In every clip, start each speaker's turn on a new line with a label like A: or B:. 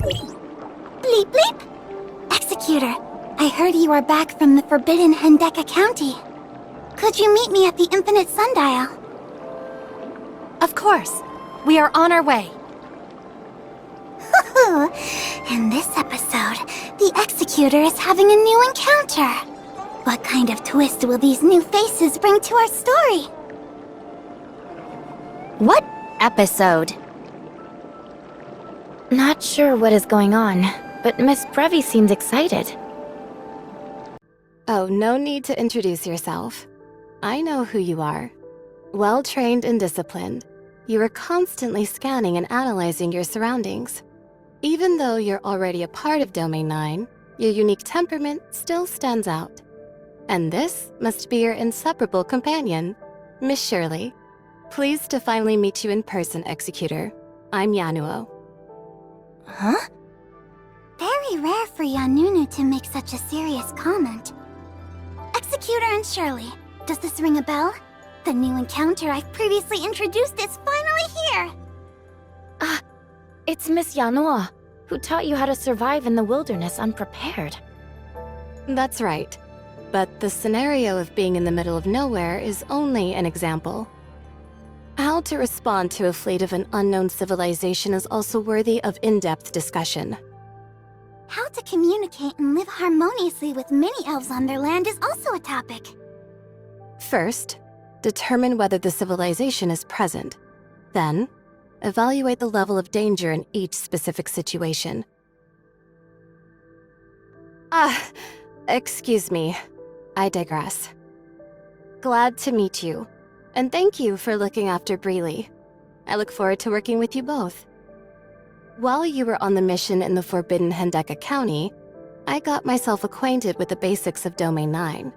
A: Bleep bleep! Executor, I heard you are back from the Forbidden Hendeka County. Could you meet me at the Infinite Sundial?
B: Of course. We are on our way.
A: In this episode, the Executor is having a new encounter. What kind of twist will these new faces bring to our story?
B: What episode? Not sure what is going on, but Miss Brevi seems excited.
C: Oh, no need to introduce yourself. I know who you are. Well-trained and disciplined, you are constantly scanning and analyzing your surroundings. Even though you're already a part of Domain 9, your unique temperament still stands out. And this must be your inseparable companion, Miss Shirley. Pleased to finally meet you in person, Executor. I'm Yanuo.
A: Huh? Very rare for Yanunu to make such a serious comment. Executor and Shirley, does this ring a bell? The new encounter I've previously introduced is finally here!
B: It's Miss Yanua, who taught you how to survive in the wilderness unprepared.
C: That's right. But the scenario of being in the middle of nowhere is only an example. How to respond to a fleet of an unknown civilization is also worthy of in-depth discussion.
A: How to communicate and live harmoniously with mini-elves on their land is also a topic.
C: First, determine whether the civilization is present. Then, evaluate the level of danger in each specific situation. Excuse me. I digress. Glad to meet you, and thank you for looking after Breely. I look forward to working with you both. While you were on the mission in the Forbidden Hendeka County, I got myself acquainted with the basics of Domain 9.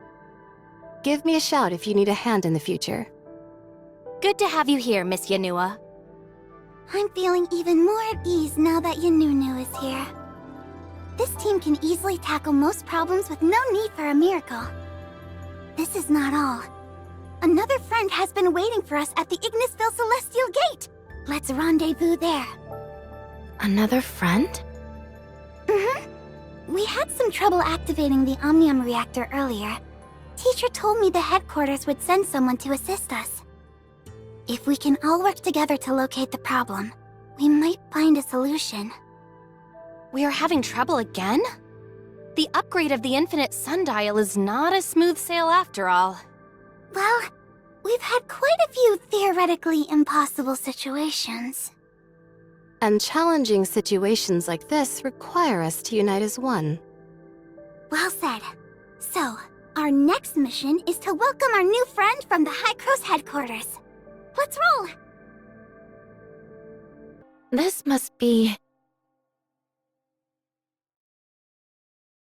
C: Give me a shout if you need a hand in the future.
B: Good to have you here, Miss Yanua.
A: I'm feeling even more at ease now that Yanunu is here. This team can easily tackle most problems with no need for a miracle. This is not all. Another friend has been waiting for us at the Ignisville Celestial Gate. Let's rendezvous there.
B: Another friend?
A: We had some trouble activating the Omnium reactor earlier. Teacher told me the headquarters would send someone to assist us. If we can all work together to locate the problem, we might find a solution.
B: We are having trouble again? The upgrade of the Infinite Sundial is not a smooth sail after all.
A: Well, we've had quite a few theoretically impossible situations.
C: And challenging situations like this require us to unite as one.
A: Well said. So, our next mission is to welcome our new friend from the High Cross headquarters. Let's roll!
B: This must be...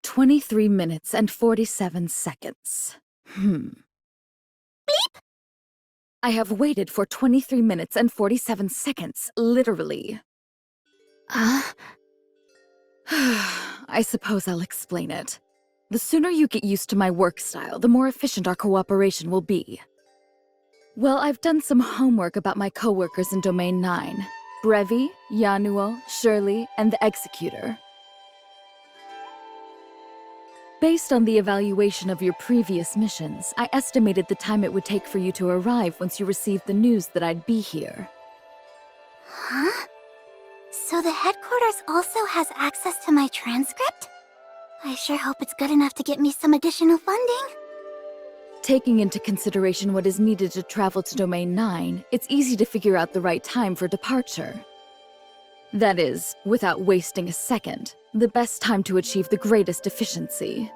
D: 23 minutes and 47 seconds.
A: Bleep!
D: I have waited for 23 minutes and 47 seconds, literally. I suppose I'll explain it. The sooner you get used to my work style, the more efficient our cooperation will be. Well, I've done some homework about my coworkers in Domain 9. Brevi, Yanuo, Shirley, and the Executor. Based on the evaluation of your previous missions, I estimated the time it would take for you to arrive once you received the news that I'd be here.
A: Huh? So the headquarters also has access to my transcript? I sure hope it's good enough to get me some additional funding.
D: Taking into consideration what is needed to travel to Domain 9, it's easy to figure out the right time for departure. That is, without wasting a second, the best time to achieve the greatest efficiency.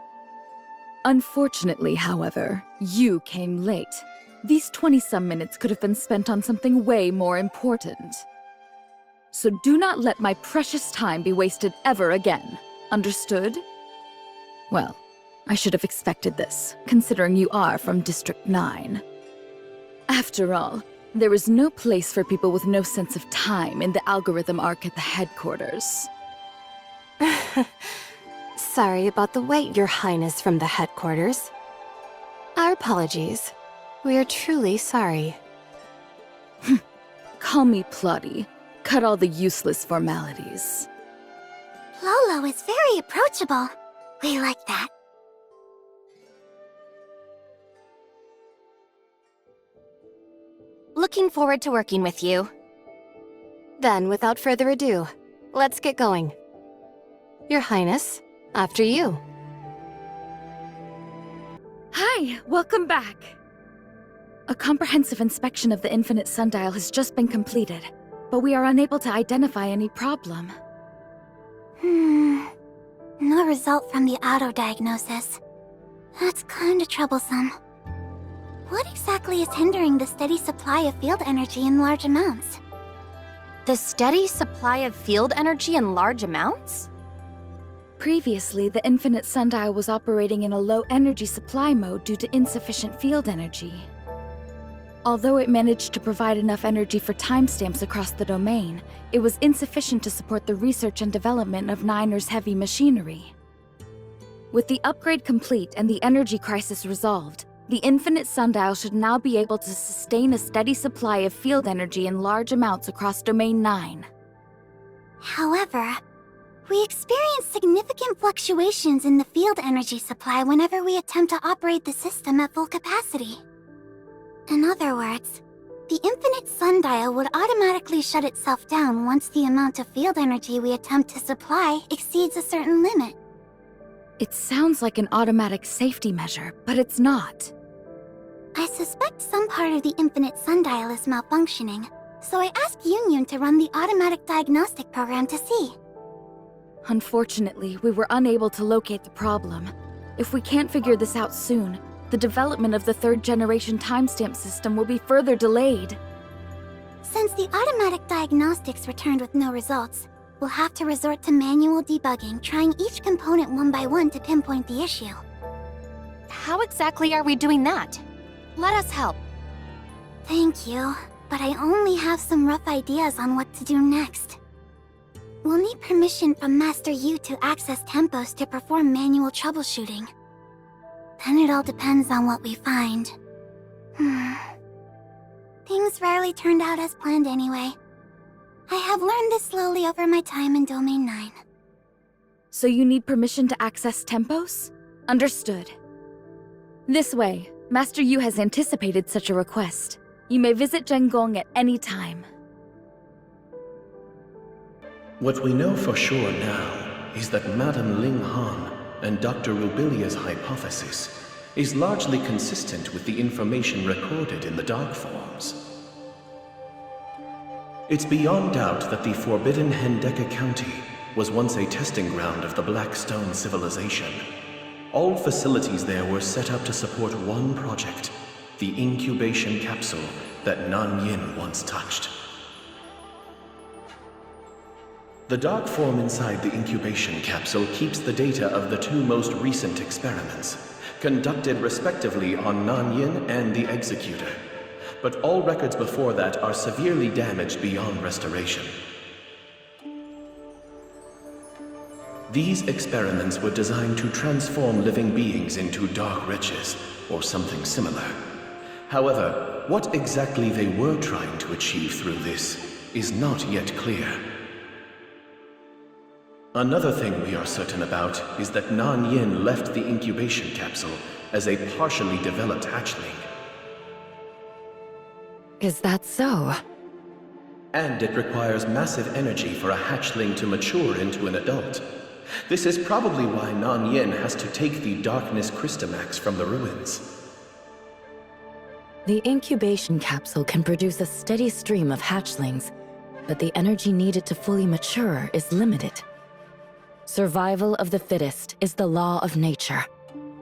D: Unfortunately, however, you came late. These 20-some minutes could have been spent on something way more important. So do not let my precious time be wasted ever again. Understood? Well, I should have expected this, considering you are from District 9. After all, there is no place for people with no sense of time in the algorithm arc at the headquarters.
C: Sorry about the wait, Your Highness from the headquarters. Our apologies. We are truly sorry.
D: Call me Plotty. Cut all the useless formalities.
A: Lolo is very approachable. We like that.
B: Looking forward to working with you.
C: Then, without further ado, let's get going. Your Highness, after you.
D: Hi, welcome back. A comprehensive inspection of the Infinite Sundial has just been completed, but we are unable to identify any problem.
A: No result from the auto-diagnosis. That's kinda troublesome. What exactly is hindering the steady supply of field energy in large amounts?
B: The steady supply of field energy in large amounts?
D: Previously, the Infinite Sundial was operating in a low-energy supply mode due to insufficient field energy. Although it managed to provide enough energy for timestamps across the domain, it was insufficient to support the research and development of Niner's heavy machinery. With the upgrade complete and the energy crisis resolved, the Infinite Sundial should now be able to sustain a steady supply of field energy in large amounts across Domain 9.
A: However, we experience significant fluctuations in the field energy supply whenever we attempt to operate the system at full capacity. In other words, the Infinite Sundial would automatically shut itself down once the amount of field energy we attempt to supply exceeds a certain limit.
D: It sounds like an automatic safety measure, but it's not.
A: I suspect some part of the Infinite Sundial is malfunctioning, so I asked Yunyun to run the automatic diagnostic program to see.
D: Unfortunately, we were unable to locate the problem. If we can't figure this out soon, the development of the third-generation timestamp system will be further delayed.
A: Since the automatic diagnostics returned with no results, we'll have to resort to manual debugging, trying each component one by one to pinpoint the issue.
B: How exactly are we doing that? Let us help.
A: Thank you, but I only have some rough ideas on what to do next. We'll need permission from Master Yu to access tempos to perform manual troubleshooting. Then it all depends on what we find. Things rarely turned out as planned anyway. I have learned this slowly over my time in Domain 9.
D: So you need permission to access tempos? Understood. This way, Master Yu has anticipated such a request. You may visit Zhengong at any time.
E: What we know for sure now is that Madame Ling Han and Dr. Rubilia's hypothesis is largely consistent with the information recorded in the Dark Forms. It's beyond doubt that the forbidden Hendeka County was once a testing ground of the Blackstone civilization. All facilities there were set up to support one project, the incubation capsule that Nan Yin once touched. The dark form inside the incubation capsule keeps the data of the two most recent experiments, conducted respectively on Nan Yin and the Executor. But all records before that are severely damaged beyond restoration. These experiments were designed to transform living beings into dark wretches, or something similar. However, what exactly they were trying to achieve through this is not yet clear. Another thing we are certain about is that Nan Yin left the incubation capsule as a partially developed hatchling.
C: Is that so?
E: And it requires massive energy for a hatchling to mature into an adult. This is probably why Nan Yin has to take the Darkness Crystamax from the ruins.
F: The incubation capsule can produce a steady stream of hatchlings, but the energy needed to fully mature is limited. Survival of the fittest is the law of nature.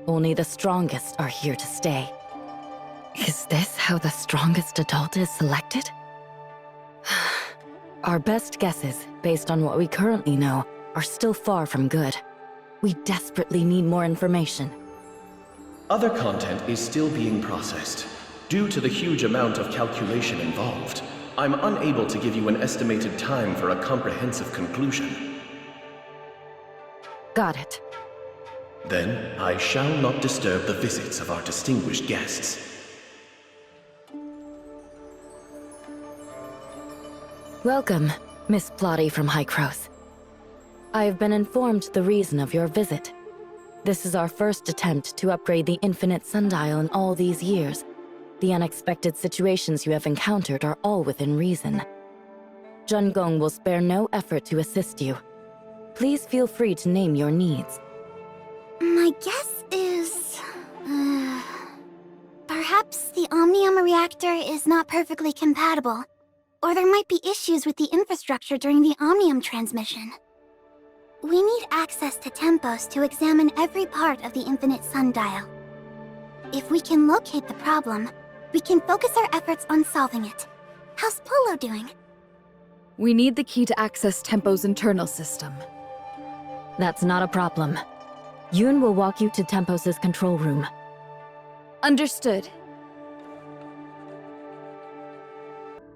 F: Only the strongest are here to stay.
C: Is this how the strongest adult is selected?
F: Our best guesses, based on what we currently know, are still far from good. We desperately need more information.
E: Other content is still being processed. Due to the huge amount of calculation involved, I'm unable to give you an estimated time for a comprehensive conclusion.
F: Got it.
E: Then, I shall not disturb the visits of our distinguished guests.
F: Welcome, Miss Plotty from High Cross. I have been informed the reason of your visit. This is our first attempt to upgrade the infinite sundial in all these years. The unexpected situations you have encountered are all within reason. Jun Gong will spare no effort to assist you. Please feel free to name your needs.
A: My guess is... perhaps the Omnium reactor is not perfectly compatible. Or there might be issues with the infrastructure during the Omnium transmission. We need access to Tempos to examine every part of the infinite sundial. If we can locate the problem, we can focus our efforts on solving it. How's Polo doing?
D: We need the key to access Tempo's internal system.
F: That's not a problem. Yoon will walk you to Tempos' control room.
D: Understood.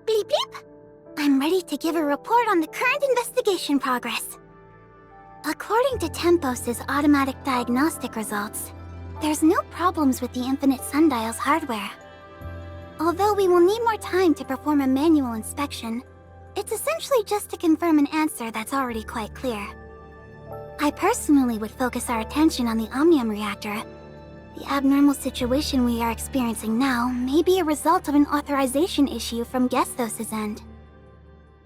A: Bleep bleep! I'm ready to give a report on the current investigation progress. According to Tempos' automatic diagnostic results, there's no problems with the infinite sundial's hardware. Although we will need more time to perform a manual inspection, it's essentially just to confirm an answer that's already quite clear. I personally would focus our attention on the Omnium reactor. The abnormal situation we are experiencing now may be a result of an authorization issue from Gestos' end.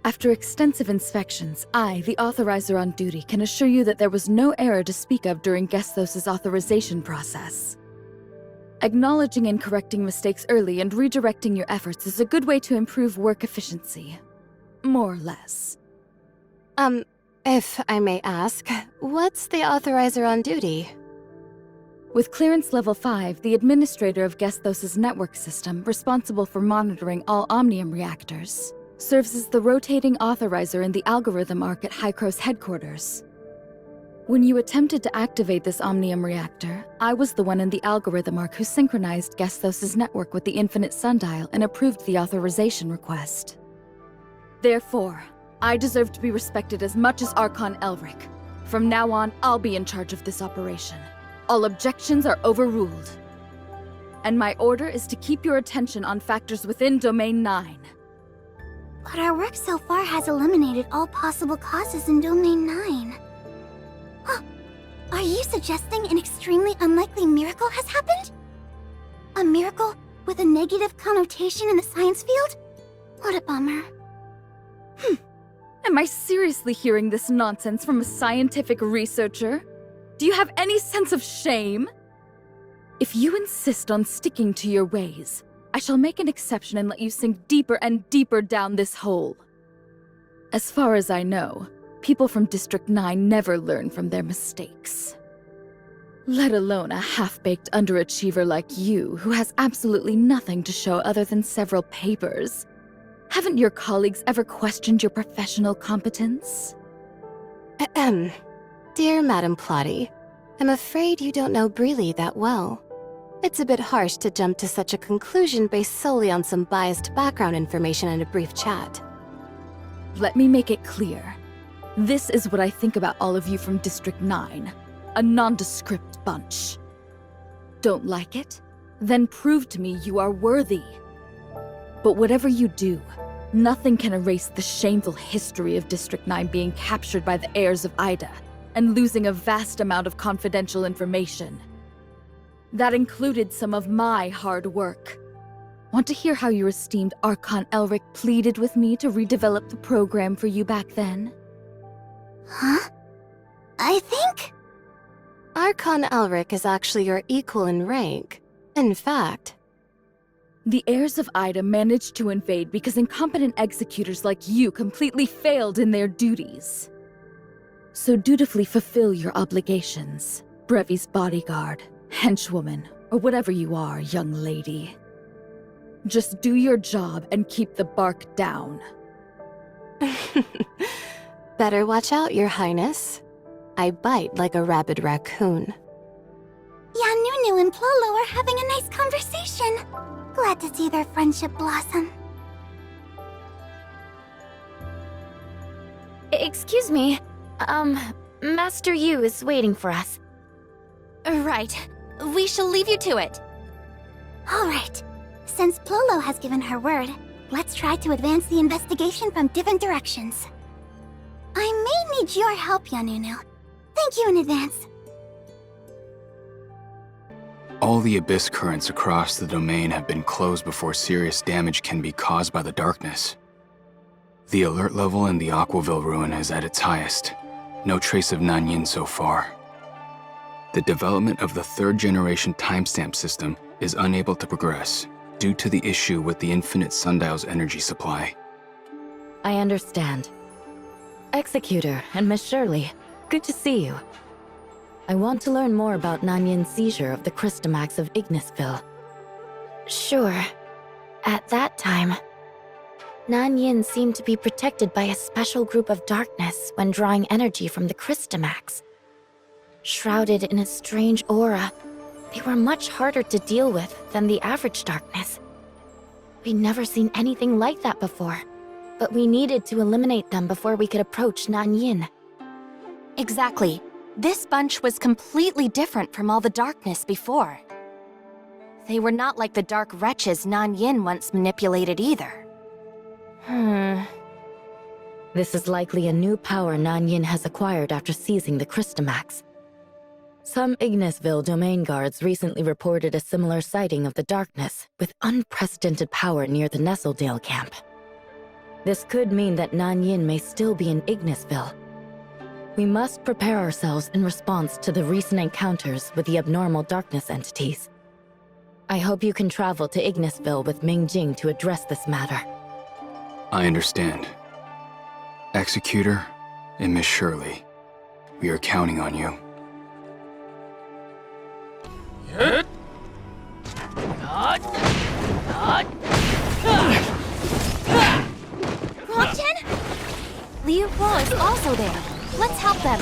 D: After extensive inspections, I, the authorizer on duty, can assure you that there was no error to speak of during Gestos' authorization process. Acknowledging and correcting mistakes early and redirecting your efforts is a good way to improve work efficiency. More or less.
C: If I may ask, what's the authorizer on duty?
D: With clearance level 5, the administrator of Gestos' network system, responsible for monitoring all Omnium reactors, serves as the rotating authorizer in the algorithm arc at Hycro's headquarters. When you attempted to activate this Omnium reactor, I was the one in the algorithm arc who synchronized Gestos' network with the infinite sundial and approved the authorization request. Therefore, I deserve to be respected as much as Archon Elric. From now on, I'll be in charge of this operation. All objections are overruled. And my order is to keep your attention on factors within Domain 9.
A: But our work so far has eliminated all possible causes in Domain 9. Huh. Are you suggesting an extremely unlikely miracle has happened? A miracle with a negative connotation in the science field? What a bummer.
D: Am I seriously hearing this nonsense from a scientific researcher? Do you have any sense of shame? If you insist on sticking to your ways, I shall make an exception and let you sink deeper and deeper down this hole. As far as I know, people from District 9 never learn from their mistakes. Let alone a half-baked underachiever like you, who has absolutely nothing to show other than several papers. Haven't your colleagues ever questioned your professional competence?
C: Ahem. Dear Madam Plotty, I'm afraid you don't know Breely that well. It's a bit harsh to jump to such a conclusion based solely on some biased background information in a brief chat.
D: Let me make it clear. This is what I think about all of you from District 9. A nondescript bunch. Don't like it? Then prove to me you are worthy. But whatever you do, nothing can erase the shameful history of District 9 being captured by the heirs of Ida and losing a vast amount of confidential information. That included some of my hard work. Want to hear how your esteemed Archon Elric pleaded with me to redevelop the program for you back then?
A: Huh? I think...
C: Archon Elric is actually your equal in rank. In fact...
D: The heirs of Ida managed to invade because incompetent executors like you completely failed in their duties. So dutifully fulfill your obligations, Brevi's bodyguard, henchwoman, or whatever you are, young lady. Just do your job and keep the bark down.
C: Better watch out, Your Highness. I bite like a rabid raccoon.
A: Yeah, Nunu and Plolo are having a nice conversation. Glad to see their friendship blossom.
B: Excuse me. Master Yu is waiting for us. Right. We shall leave you to it.
A: All right. Since Plolo has given her word, let's try to advance the investigation from different directions. I may need your help, Yanunu. Thank you in advance.
G: All the abyss currents across the domain have been closed before serious damage can be caused by the darkness. The alert level in the Aquaville ruin is at its highest. No trace of Nanyin so far. The development of the third-generation timestamp system is unable to progress due to the issue with the infinite sundial's energy supply.
F: I understand. Executor and Miss Shirley, good to see you. I want to learn more about Nanyin's seizure of the Crystamax of Ignisville.
C: Sure. At that time, Nanyin seemed to be protected by a special group of darkness when drawing energy from the Crystamax. Shrouded in a strange aura, they were much harder to deal with than the average darkness. We'd never seen anything like that before, but we needed to eliminate them before we could approach Nanyin.
B: Exactly. This bunch was completely different from all the darkness before. They were not like the dark wretches Nanyin once manipulated either.
F: This is likely a new power Nanyin has acquired after seizing the Crystamax. Some Ignisville domain guards recently reported a similar sighting of the darkness, with unprecedented power near the Nestledale camp. This could mean that Nanyin may still be in Ignisville. We must prepare ourselves in response to the recent encounters with the abnormal darkness entities. I hope you can travel to Ignisville with Mingjing to address this matter.
G: I understand. Executor and Miss Shirley, we are counting on you.
B: Guangchen? Liu Guo is also there. Let's help them.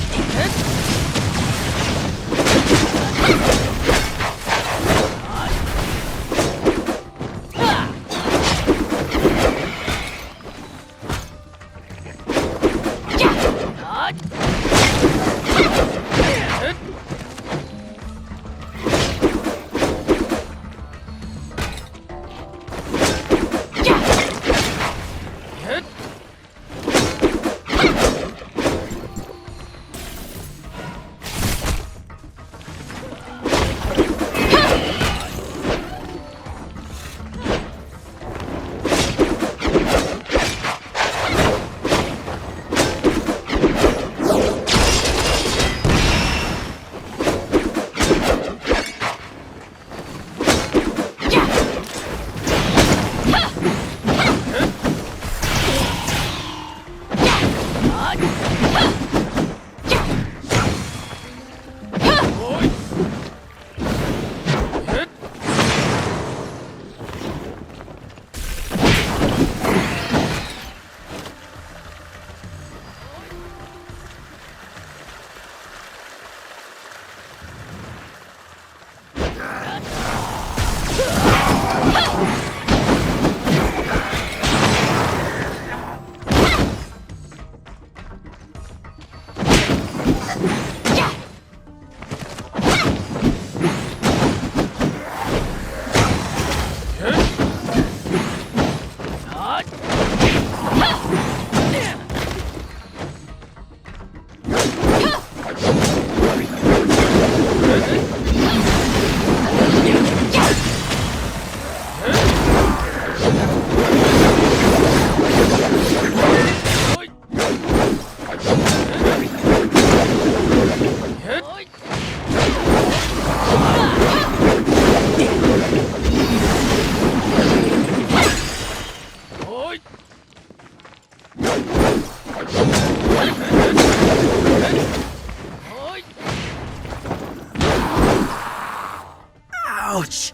H: Ouch!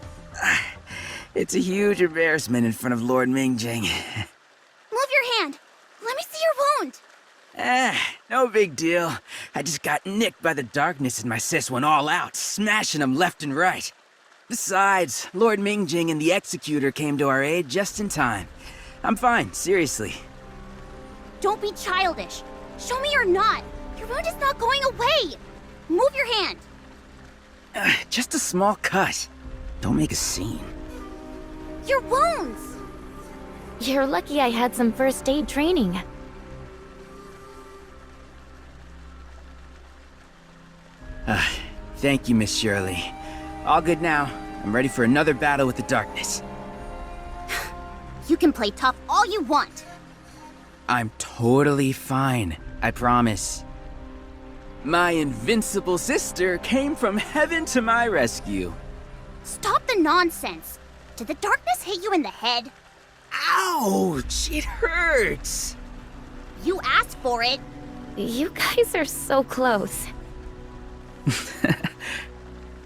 H: It's a huge embarrassment in front of Lord Mingjing.
A: Move your hand. Let me see your wound.
H: No big deal. I just got nicked by the darkness and my sis went all out, smashing them left and right. Besides, Lord Mingjing and the Executor came to our aid just in time. I'm fine, seriously.
A: Don't be childish. Show me you're not. Your wound is not going away. Move your hand.
H: Just a small cut. Don't make a scene.
A: Your wounds.
C: You're lucky I had some first aid training.
H: Thank you, Miss Shirley. All good now. I'm ready for another battle with the darkness.
A: You can play tough all you want.
H: I'm totally fine, I promise. My invincible sister came from heaven to my rescue.
A: Stop the nonsense. Did the darkness hit you in the head?
H: Ouch! It hurts!
A: You asked for it.
C: You guys are so close.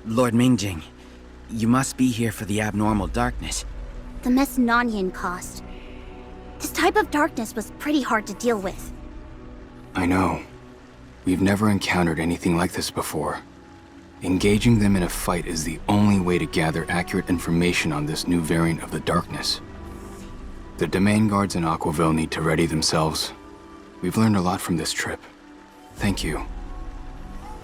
H: Lord Mingjing, you must be here for the abnormal darkness.
A: The Miss Nanyan cost. This type of darkness was pretty hard to deal with.
G: I know. We've never encountered anything like this before. Engaging them in a fight is the only way to gather accurate information on this new variant of the darkness. The domain guards in Aquaville need to ready themselves. We've learned a lot from this trip. Thank you.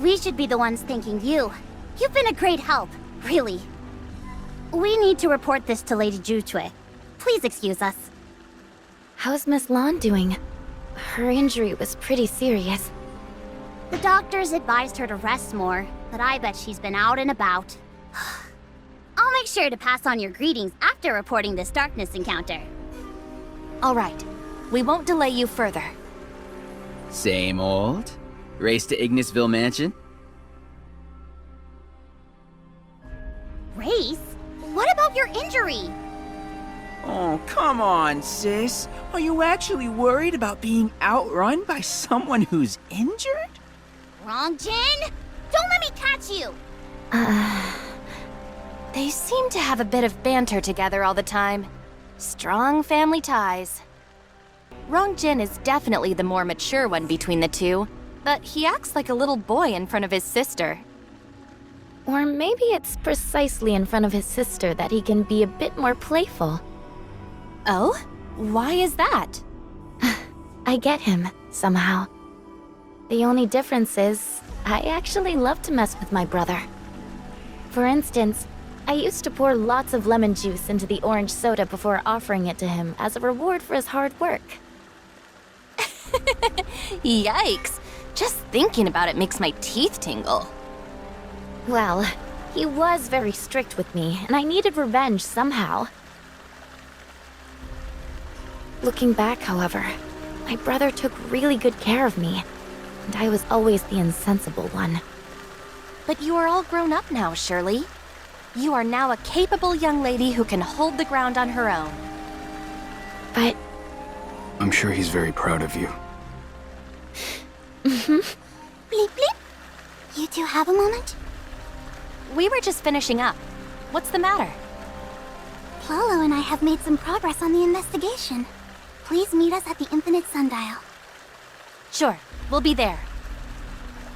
A: We should be the ones thanking you. You've been a great help, really. We need to report this to Lady Jutue. Please excuse us.
C: How's Miss Lan doing? Her injury was pretty serious.
A: The doctors advised her to rest more, but I bet she's been out and about. I'll make sure to pass on your greetings after reporting this darkness encounter.
B: All right. We won't delay you further.
H: Same old? Race to Ignisville Mansion?
A: Race? What about your injury?
H: Oh, come on, sis. Are you actually worried about being outrun by someone who's injured?
A: Wrong, Jin? Don't let me catch you!
B: They seem to have a bit of banter together all the time. Strong family ties. Rongjin is definitely the more mature one between the two, but he acts like a little boy in front of his sister.
C: Or maybe it's precisely in front of his sister that he can be a bit more playful.
B: Oh? Why is that?
C: I get him, somehow. The only difference is, I actually love to mess with my brother. For instance, I used to pour lots of lemon juice into the orange soda before offering it to him as a reward for his hard work.
B: Yikes! Just thinking about it makes my teeth tingle.
C: Well, he was very strict with me, and I needed revenge somehow. Looking back, however, my brother took really good care of me, and I was always the insensible one.
B: But you are all grown up now, Shirley. You are now a capable young lady who can hold the ground on her own.
C: But
G: I'm sure he's very proud of you.
A: Bleep bleep. You two have a moment?
B: We were just finishing up. What's the matter?
A: Lolo and I have made some progress on the investigation. Please meet us at the Infinite Sundial.
B: Sure, we'll be there.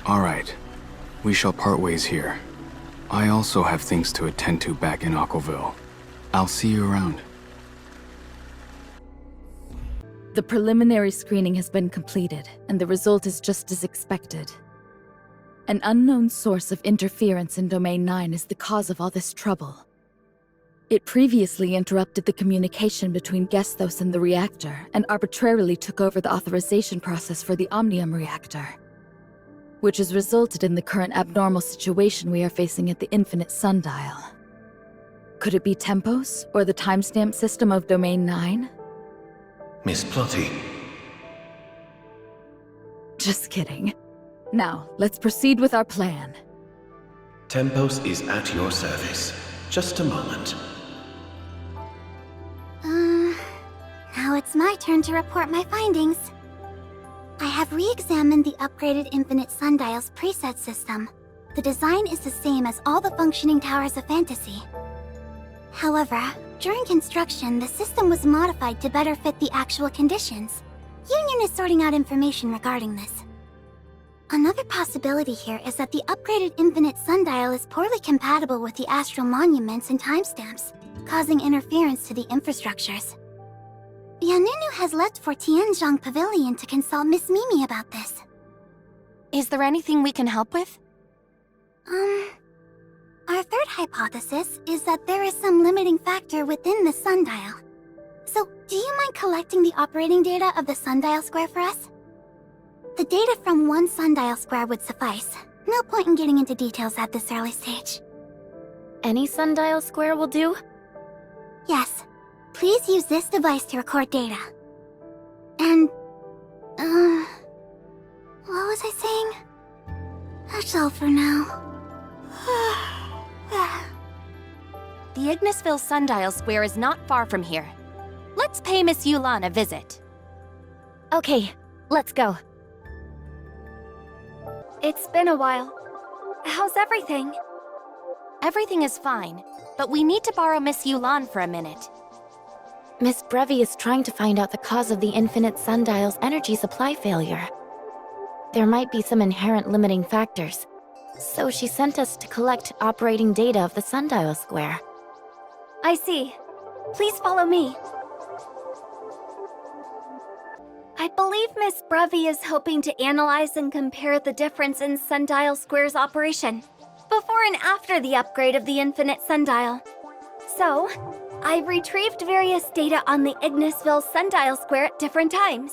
G: All right. We shall part ways here. I also have things to attend to back in Aquaville. I'll see you around.
D: The preliminary screening has been completed, and the result is just as expected. An unknown source of interference in Domain 9 is the cause of all this trouble. It previously interrupted the communication between Gesthos and the reactor, and arbitrarily took over the authorization process for the Omnium reactor, which has resulted in the current abnormal situation we are facing at the Infinite Sundial. Could it be Tempos, or the timestamp system of Domain 9?
E: Miss Plotty.
D: Just kidding. Now, let's proceed with our plan.
E: Tempos is at your service. Just a moment.
A: Now it's my turn to report my findings. I have re-examined the upgraded Infinite Sundial's preset system. The design is the same as all the functioning towers of Fantasy. However, during construction, the system was modified to better fit the actual conditions. Union is sorting out information regarding this. Another possibility here is that the upgraded Infinite Sundial is poorly compatible with the astral monuments and timestamps, causing interference to the infrastructures. Yanunu has left for Tianzhong Pavilion to consult Miss Mimi about this.
B: Is there anything we can help with?
A: Our third hypothesis is that there is some limiting factor within the sundial. So, do you mind collecting the operating data of the sundial square for us? The data from one sundial square would suffice. No point in getting into details at this early stage.
C: Any sundial square will do?
A: Yes. Please use this device to record data. And... what was I saying? That's all for now.
B: The Ignisville Sundial Square is not far from here. Let's pay Miss Yulan a visit.
I: Okay, let's go. It's been a while. How's everything?
B: Everything is fine, but we need to borrow Miss Yulan for a minute.
C: Miss Brevi is trying to find out the cause of the Infinite Sundial's energy supply failure. There might be some inherent limiting factors, so she sent us to collect operating data of the Sundial Square.
I: I see. Please follow me. I believe Miss Brevi is hoping to analyze and compare the difference in Sundial Square's operation before and after the upgrade of the Infinite Sundial. So, I've retrieved various data on the Ignisville Sundial Square at different times.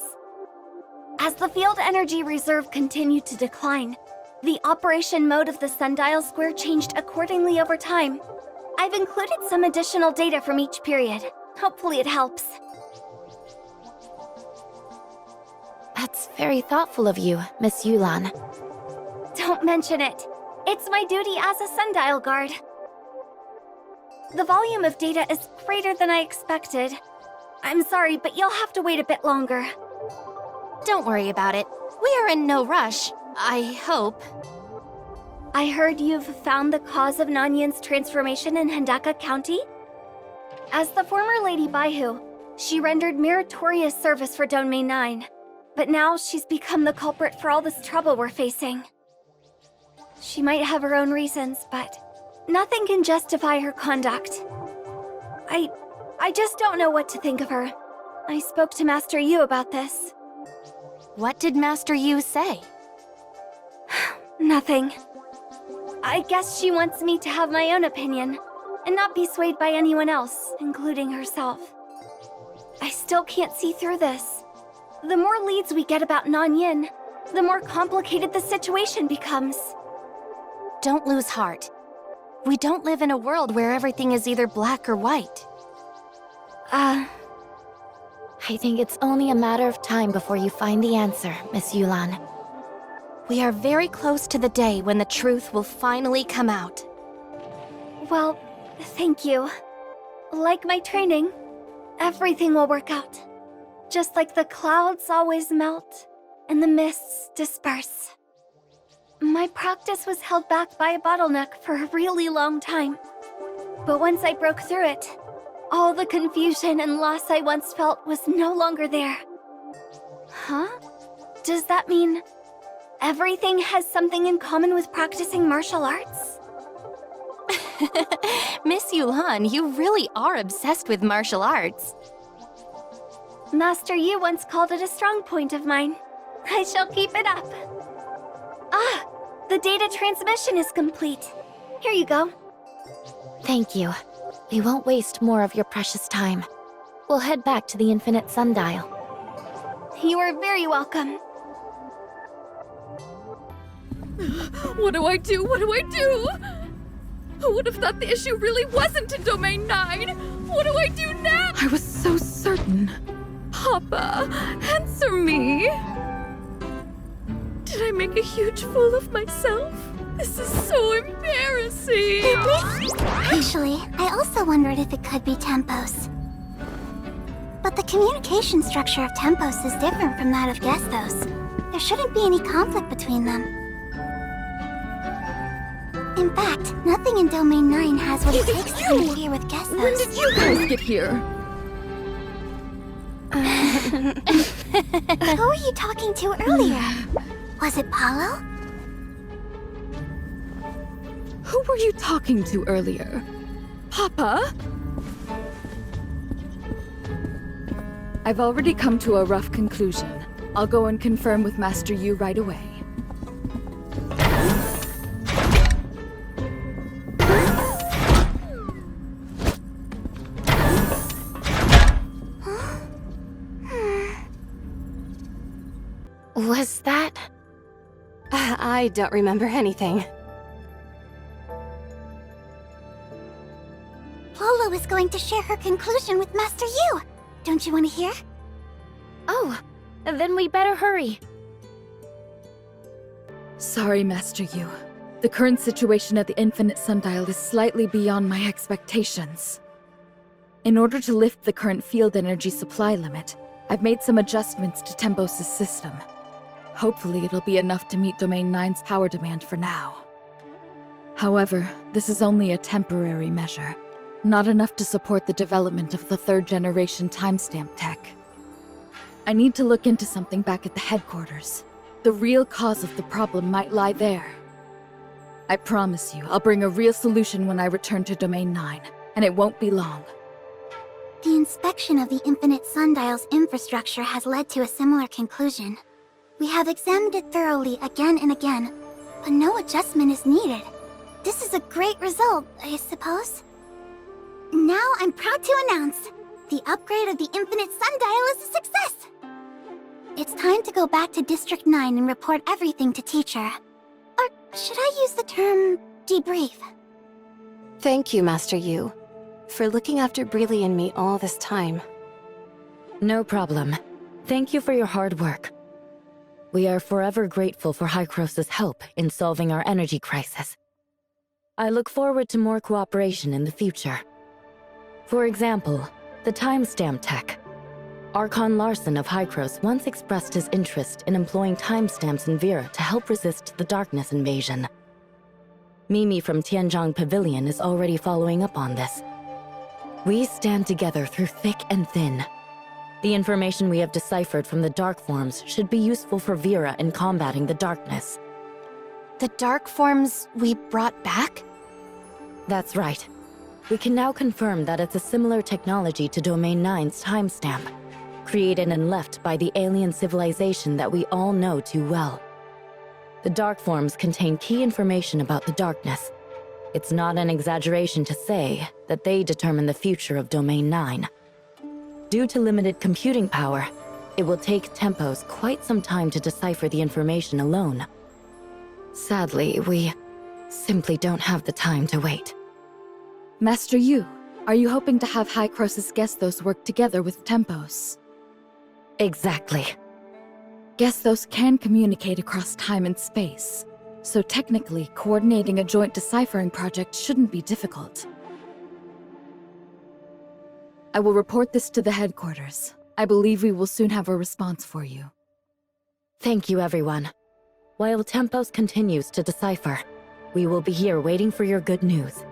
I: As the field energy reserve continued to decline, the operation mode of the Sundial Square changed accordingly over time. I've included some additional data from each period. Hopefully it helps.
C: That's very thoughtful of you, Miss Yulan.
I: Don't mention it. It's my duty as a sundial guard. The volume of data is greater than I expected. I'm sorry, but you'll have to wait a bit longer.
B: Don't worry about it. We are in no rush, I hope.
I: I heard you've found the cause of Nanyin's transformation in Hendaka County? As the former Lady Baihu, she rendered meritorious service for Domain 9. But now she's become the culprit for all this trouble we're facing. She might have her own reasons, but nothing can justify her conduct. I just don't know what to think of her. I spoke to Master Yu about this.
B: What did Master Yu say?
I: Nothing. I guess she wants me to have my own opinion, and not be swayed by anyone else, including herself. I still can't see through this. The more leads we get about Nanyin, the more complicated the situation becomes.
B: Don't lose heart. We don't live in a world where everything is either black or white.
C: I think it's only a matter of time before you find the answer, Miss Yulan.
B: We are very close to the day when the truth will finally come out.
I: Well, thank you. Like my training, everything will work out. Just like the clouds always melt and the mists disperse. My practice was held back by a bottleneck for a really long time. But once I broke through it, all the confusion and loss I once felt was no longer there. Huh? Does that mean everything has something in common with practicing martial arts?
B: Miss Yulan, you really are obsessed with martial arts.
I: Master Yu once called it a strong point of mine. I shall keep it up. Ah, the data transmission is complete. Here you go.
C: Thank you. We won't waste more of your precious time. We'll head back to the Infinite Sundial.
I: You are very welcome.
D: What do I do? What do I do? Who would have thought the issue really wasn't in Domain 9? What do I do now? I was so certain. Papa, answer me. Did I make a huge fool of myself? This is so embarrassing.
A: Actually, I also wondered if it could be Tempos. But the communication structure of Tempos is different from that of Gestos. There shouldn't be any conflict between them. In fact, nothing in Domain 9 has what it takes to interfere with Gestos.
D: When did you guys get here?
A: Who were you talking to earlier? Was it Paulo?
D: Who were you talking to earlier? Papa? I've already come to a rough conclusion. I'll go and confirm with Master Yu right away.
C: Was that... I don't remember anything.
A: Lolo is going to share her conclusion with Master Yu. Don't you want to hear?
B: Oh, then we better hurry.
D: Sorry, Master Yu. The current situation at the Infinite Sundial is slightly beyond my expectations. In order to lift the current field energy supply limit, I've made some adjustments to Tempos' system. Hopefully it'll be enough to meet Domain 9's power demand for now. However, this is only a temporary measure, not enough to support the development of the third-generation timestamp tech. I need to look into something back at the headquarters. The real cause of the problem might lie there. I promise you, I'll bring a real solution when I return to Domain 9, and it won't be long.
A: The inspection of the Infinite Sundial's infrastructure has led to a similar conclusion. We have examined it thoroughly again and again, but no adjustment is needed. This is a great result, I suppose. Now I'm proud to announce, the upgrade of the Infinite Sundial is a success! It's time to go back to District 9 and report everything to Teacher. Or should I use the term debrief?
C: Thank you, Master Yu, for looking after Breely and me all this time.
F: No problem. Thank you for your hard work. We are forever grateful for Hykros' help in solving our energy crisis. I look forward to more cooperation in the future. For example, the timestamp tech. Archon Larson of Hykros once expressed his interest in employing timestamps in Vera to help resist the darkness invasion. Mimi from Tianzhong Pavilion is already following up on this. We stand together through thick and thin. The information we have deciphered from the dark forms should be useful for Vera in combating the darkness.
B: The dark forms we brought back?
F: That's right. We can now confirm that it's a similar technology to Domain 9's timestamp, created and left by the alien civilization that we all know too well. The dark forms contain key information about the darkness. It's not an exaggeration to say that they determine the future of Domain 9. Due to limited computing power, it will take Tempos quite some time to decipher the information alone. Sadly, we simply don't have the time to wait.
D: Master Yu, are you hoping to have Hykros' Gestos work together with Tempos?
F: Exactly.
D: Gestos can communicate across time and space, so technically, coordinating a joint deciphering project shouldn't be difficult. I will report this to the headquarters. I believe we will soon have a response for you.
F: Thank you, everyone. While Tempos continues to decipher, we will be here waiting for your good news.